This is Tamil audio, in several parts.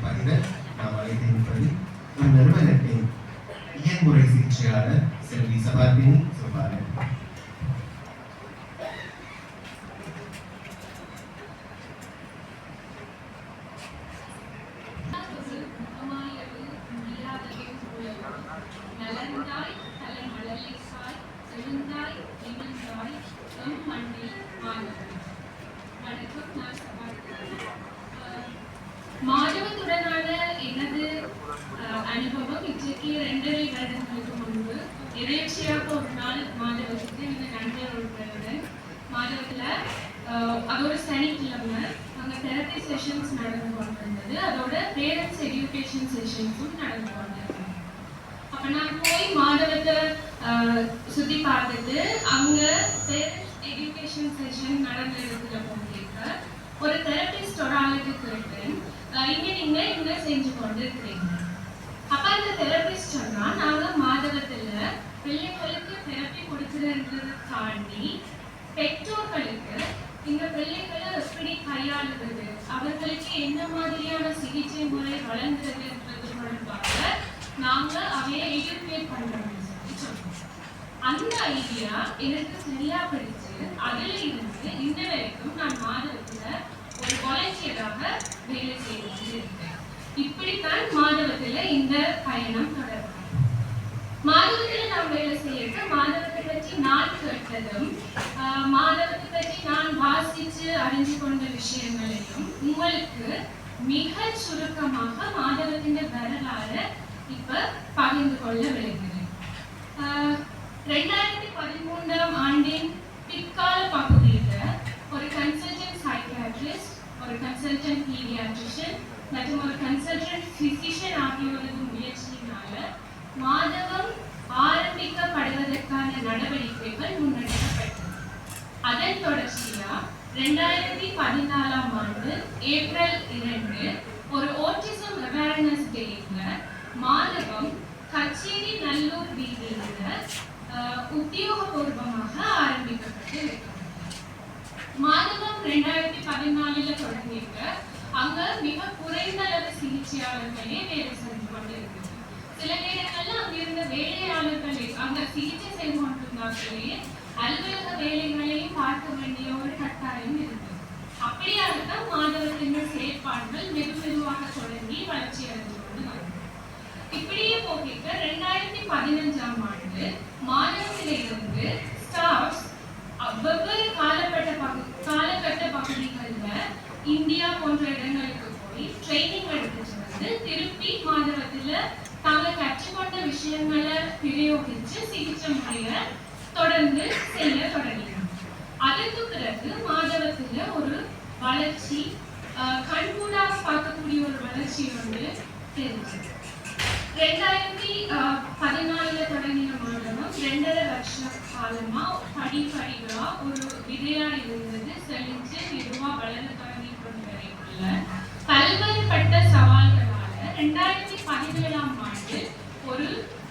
பதிவு நாம் அழைத்திருப்பது நிறுவனத்தின் இயன்முறை சிகிச்சையாளர் செல்வி சபார்த்தினி சுபாலன். மாணவத்துடனான எனது அனுபவம் இன்றைக்கு 2.5 வருடங்களுக்கு முன்பு இறைச்சியாக ஒரு நாள் மாதவத்துக்கு இந்த நண்பர்களுடன் மாதவத்தில் அது ஒரு சனிக்கிழமை அங்கே தெரப்பி செஷன்ஸ் நடந்து கொண்டிருந்தது. அதோட பேரண்ட்ஸ் எஜுகேஷன் செஷன்ஸும் நடந்து கொண்டிருந்தது. அப்போ நான் போய் மாதவத்தை சுற்றி பார்த்துட்டு அங்கே பேரண்ட்ஸ் எஜுகேஷன் செஷன் நடந்த இடத்துல போயிருக்க ஒரு தெரபிஸ்ட் ஒரு ஆளுக்கு கேட்டேன், இங்க நீங்க என்ன செஞ்சு கொண்டு இருக்கிறீங்க? அப்ப அந்த தெரபிஸ்ட் சொன்னா, நாங்க மாதவத்துல பிள்ளைகளுக்கு தெரப்பி கொடுக்கிறன்றதை தாண்டி பெற்றோர்களுக்கு இந்த பிள்ளைகளை எப்படி கையாளுறது, அவர்களுக்கு என்ன மாதிரியான சிகிச்சை முறை வழங்குறதுன்றது தொடர்பாக நாங்க அவைய எஜுகேட் பண்றோம்னு சொல்லி சொல்றோம். அந்த ஐடியா எனக்கு சரியா பிடிச்சு அதுல இருந்து இந்த வரைக்கும் நான் மாதவத்துல ஒரு வாலண்டியராக வேலை செய்து இருக்கேன். இப்படித்தான் மாதவத்துல இந்த பயணம் தொடரும். மாதவத்துல நான் வேலை செய்யறது மாதவத்தை பற்றி நான் கேட்டதும் மாதவத்தை பற்றி நான் வாசிச்சு அறிந்து கொண்ட விஷயங்களையும் உங்களுக்கு மிக சுருக்கமாக மாதவத்தின் வரலாறு இப்ப பகிர்ந்து கொள்ள விளைகிறேன். 2013ஆம் ஆண்டின் பிற்கால பகுதியில் ஒரு கன்சல்டன்ட் சைக்கியாட்ரிஸ்ட், ஒரு கன்சல்டன்ட் பீடியாட்ரிஷியன் மற்றும் ஒரு கன்சல்டன்ட் பிசிஷியன் ஆகியோரது முயற்சியினால மாதவம் ஆரம்பிக்கப்படுவதற்கான நடவடிக்கைகள் முன்னெடுக்கப்பட்டது. அதன் தொடர்ச்சியா 2014ஆம் ஆண்டு ஏப்ரல் 2 ஒரு ஆட்டிசம் அவேர்னஸ் டேல மாதவம் கச்சேரி நல்லூர் வீதியில் உத்தியோகபூர்வமாக ஆரம்பிக்கப்பட்டு மாதவம் 2014 தொடங்கியிருக்க அங்க மிக குறைந்த அளவு சிகிச்சையாளர்களே வேலை செஞ்சு கொண்டு இருக்குது. சில நேரங்கள்ல அங்க இருந்த வேலையாளர்களே அங்க சிகிச்சை செய்து கொண்டிருந்தார்களே அலுவலக வேலைகளையும் பார்க்க வேண்டிய ஒரு கட்டாயம் இருக்கு. அப்படியாகத்தான் மாதவத்தின் செயற்பாடுகள் மெதுவாக தொடங்கி வளர்ச்சி அடைந்து கொண்டு வருது. இப்படியே போகிக்க 2015ஆம் ஆண்டு மாதவத்திலிருந்து ஸ்டாஃப்ஸ் வெவ்வேறு காலகட்ட பகுதிகளில் இந்தியா போன்ற இடங்களுக்கு போய் ட்ரைனிங் எடுத்துட்டு வந்து திருப்பி மாதவத்தில் தாங்கள் கற்றுக்கொண்ட விஷயங்களை பிரயோகிச்சு சிகிச்சை முறையை தொடர்ந்து செய்ய தொடங்கினார். அதற்கு பிறகு மாதவத்தில் ஒரு வளர்ச்சி கண்கூடாக பார்க்கக்கூடிய ஒரு வளர்ச்சி வந்து தெரிஞ்சது. 2014 தொடங்கின மாதவம் 2.5 வருஷ காலமா படிப்படிகளா ஒரு விதையா இருந்தது செழிச்சு மெதுவா வளர தொடங்கி கொண்டு வரைக்குள்ள பல்வேறுபட்ட சவால்களால 2017ஆம் ஆண்டு ஒரு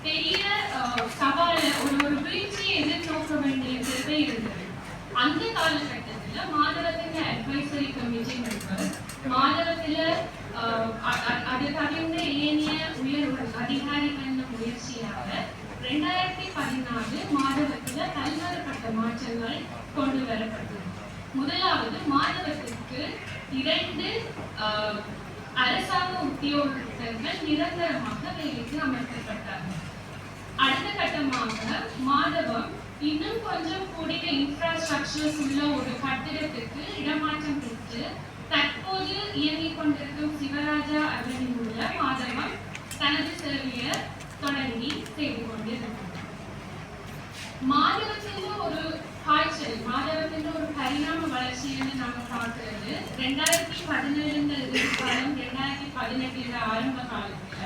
பெரிய சவாலை ஒரு வீழ்ச்சியை எதிர்நோக்க வேண்டிய தேவை இருந்தது. அந்த காலகட்டத்துல மாதவத்தின் அட்வைசரி கமிட்டி மெம்பர் மாதவத்துல அது தவிர்ந்த ஏனைய உயர் அதிகாரிகள் முயற்சியாக 2014 மாதவத்துல பல்வேறுபட்ட மாற்றங்கள் கொண்டு வரப்பட்டது. முதலாவது மாதவத்திற்கு 2 அரசாங்க உத்தியோகத்தர்கள் நிரந்தரமாக வேலைக்கு அமர்த்தப்பட்டார்கள். அடுத்த கட்டமாக மாதவம் இன்னும் கொஞ்சம் கூடிய இன்ஃப்ராஸ்ட்ரக்சர்ஸ் உள்ள ஒரு கட்டிடத்துக்கு இடமாற்றம் பெற்று தற்போது இயங்கிக் கொண்டிருக்கும் சிவராஜா அவென்யூல மாதவம் தனது சேவையை தொடங்கி செய்து கொண்டிருக்கிறது. மாதவத்தின் ஒரு காய்ச்சல், மாதவத்தின் ஒரு பரிணாம வளர்ச்சி என்று நாம பார்க்கிறது 2017 காலம் 2018 ஆரம்ப காலத்துல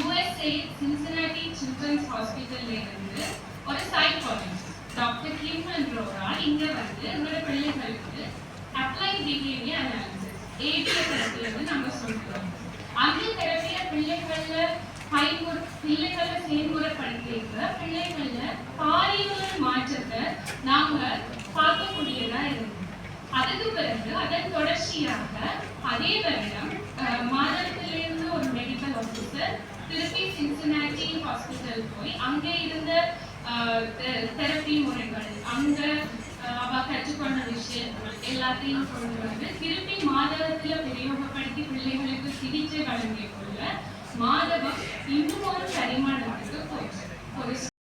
USA சின்சினாட்டி சில்ட்ரன்ஸ் ஹாஸ்பிட்டல்ல இருந்து ஒரு சைக்காலஜிஸ்ட் டாக்டர் கிம் அண்ட்ரோரா இங்க வந்து எங்களோட பிள்ளைகளுக்கு அப்ளைட் பிஹேவியர் அனாலிசிஸ் ABA தெரப்பின்னு நம்ம சொல்றோம். அந்த தெரப்பிய பிள்ளைகளை செயல்முறைப்படுத்தியிருக்க பிள்ளைகள்ல பாரிய மாற்றத்தை நாங்க பார்க்கக்கூடியதா இருக்கு. அதுக்கு பிறகு அதன் தொடர்ச்சியாக அதே வருடம் மாதத்திலிருந்து ஹாஸ்பிட்டல் போய் அங்கே இருந்த தெரப்பி முறைகள் அங்க அவ கற்றுக்கொண்ட விஷயங்கள் எல்லாத்தையும் கொண்டு வந்து திருப்பி மாதவத்துல பிரயோகப்படுத்தி பிள்ளைகளுக்கு சிகிச்சை வழங்கிய கொள்ள மாதவம் இன்னும் ஒரு பரிமாணத்துக்கு போச்சு. ஒரு